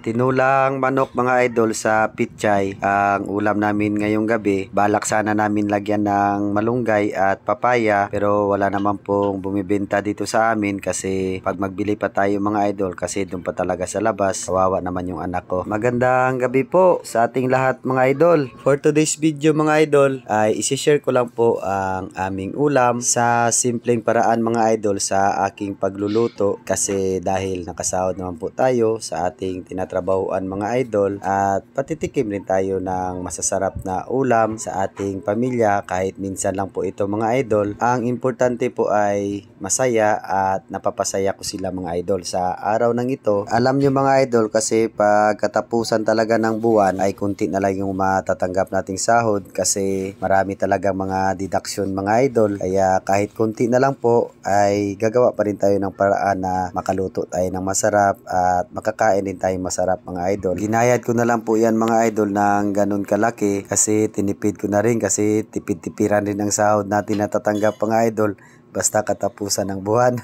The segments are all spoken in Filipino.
Tinulang manok mga idol sa pichay ang ulam namin ngayong gabi. Balak sana namin lagyan ng malunggay at papaya pero wala naman pong bumibenta dito sa amin kasi pag magbili pa tayo mga idol kasi doon pa talaga sa labas. Kawawa naman yung anak ko. Magandang gabi po sa ating lahat mga idol. For today's video mga idol ay isi-share ko lang po ang aming ulam sa simpleng paraan mga idol sa aking pagluluto kasi dahil nakasahod naman po tayo sa ating trabahuan mga idol at patitikim rin tayo ng masasarap na ulam sa ating pamilya kahit minsan lang po ito mga idol. Ang importante po ay masaya at napapasaya ko sila mga idol sa araw ng ito. Alam nyo mga idol kasi pag katapusan talaga ng buwan ay kunti na lang yung matatanggap nating sahod kasi marami talaga mga deduction mga idol. Kaya kahit kunti na lang po ay gagawa pa rin tayo ng paraan na makaluto tayo ng masarap at makakain din tayo masarap mga idol. Ginayad ko na lang po yan mga idol ng ganun kalaki kasi tinipid ko na rin kasi tipid-tipiran rin ang sahod natin natatanggap mga idol. Basta katapusan ng buwan.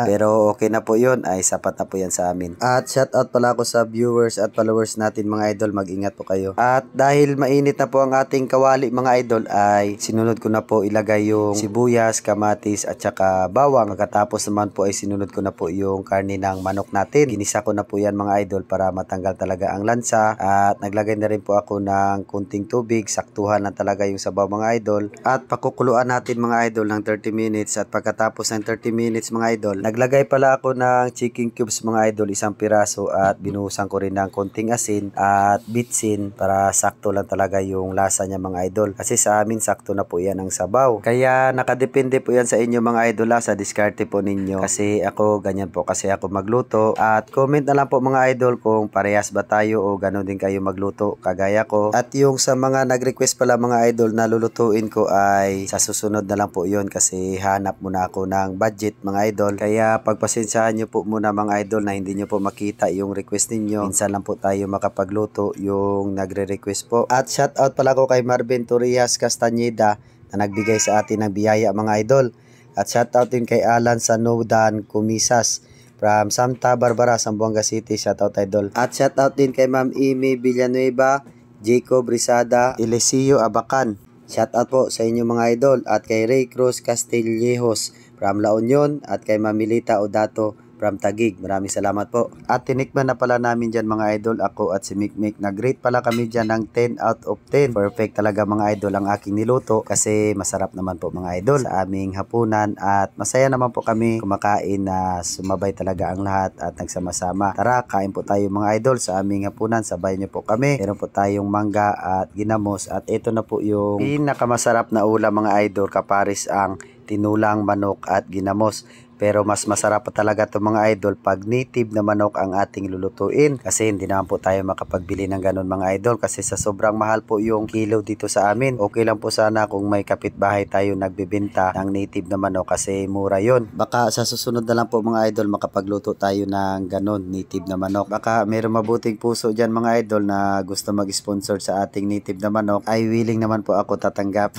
Pero okay na po yun. Ay sapat na po yan sa amin. At shoutout pala ako sa viewers at followers natin mga idol. Mag-ingat po kayo. At dahil mainit na po ang ating kawali mga idol ay sinunod ko na po ilagay yung sibuyas, kamatis at saka bawang. Pagkatapos naman po ay sinunod ko na po yung karne ng manok natin. Ginisa ko na po yan mga idol para matanggal talaga ang lansa. At naglagay na rin po ako ng kunting tubig. Saktuhan na talaga yung sabaw mga idol. At pakukuluan natin mga idol ng 30 minutes. At pagkatapos ng 30 minutes mga idol, naglagay pala ako ng chicken cubes mga idol, isang piraso at binuhusan ko rin ng konting asin at bitsin para sakto lang talaga yung lasa niya mga idol. Kasi sa amin sakto na po yan ang sabaw. Kaya nakadepende po yan sa inyo mga idol sa diskarte po ninyo. Kasi ako ganyan po kasi ako magluto. At comment na lang po mga idol kung parehas ba tayo o gano'n din kayo magluto kagaya ko. At yung sa mga nag-request pala mga idol na lulutuin ko ay sa susunod na lang po yun kasi hanap muna ako ng budget mga idol. Kaya pagpasensyahan nyo po muna mga idol na hindi nyo po makita yung request ninyo. Minsan lang po tayo makapagluto yung nagre-request po. At shoutout pala ko kay Marvin Torrias Castañeda na nagbigay sa atin ng biyaya mga idol. At shoutout din kay Alan Sanodan Kumisas from Santa Barbara, Zamboanga City. Shoutout idol. At shoutout din kay Ma'am Amy Villanueva, Jacob Rizada, Eliseo Abacan. Shoutout po sa inyo mga idol at kay Ray Cruz Castillejos from La Union at kay Mamilita Odato from Taguig. Maraming salamat po. At tinikman na pala namin dyan mga idol, ako at si Mikmik. Nag-rate pala kami dyan ng 10 out of 10. Perfect talaga mga idol ang aking niluto kasi masarap naman po mga idol sa aming hapunan at masaya naman po kami kumakain na sumabay talaga ang lahat at nagsama-sama. Tara, kain po tayo mga idol sa aming hapunan. Sabay niyo po kami. Meron po tayong mangga at ginamos at ito na po yung pinakamasarap na ulam mga idol, kaparis ang tinulang manok at ginamos. Pero mas masarap pa talaga ito mga idol pag native na manok ang ating lulutuin. Kasi hindi naman po tayo makapagbili ng ganun mga idol. Kasi sa sobrang mahal po yung kilo dito sa amin. Okay lang po sana kung may kapitbahay tayo nagbibenta ng native na manok kasi mura yon. Baka sa susunod na lang po mga idol makapagluto tayo ng ganun native na manok. Baka mayroong mabuting puso dyan mga idol na gusto mag-sponsor sa ating native na manok. Ay willing naman po ako tatanggap.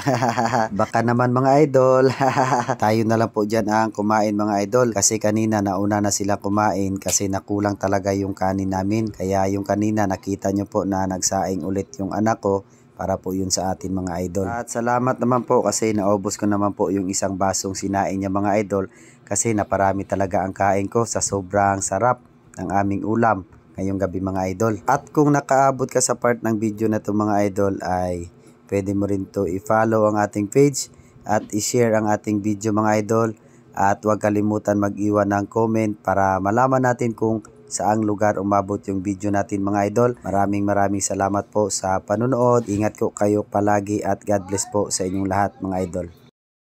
Baka naman mga idol. Tayo na lang po dyan ang kumain mga idol kasi kanina nauna na sila kumain kasi nakulang talaga yung kanin namin. Kaya yung kanina nakita nyo po na nagsaing ulit yung anak ko para po yun sa atin mga idol. At salamat naman po kasi naubos ko naman po yung isang basong sinaing niya mga idol kasi naparami talaga ang kain ko sa sobrang sarap ng aming ulam ngayong gabi mga idol. At kung nakaabot ka sa part ng video na to mga idol ay pwede mo rin to i-follow ang ating page at i-share ang ating video mga idol. At huwag kalimutan mag-iwan ng comment para malaman natin kung saang lugar umabot yung video natin mga idol. Maraming salamat po sa panonood. Ingat ko kayo palagi at God bless po sa inyong lahat mga idol.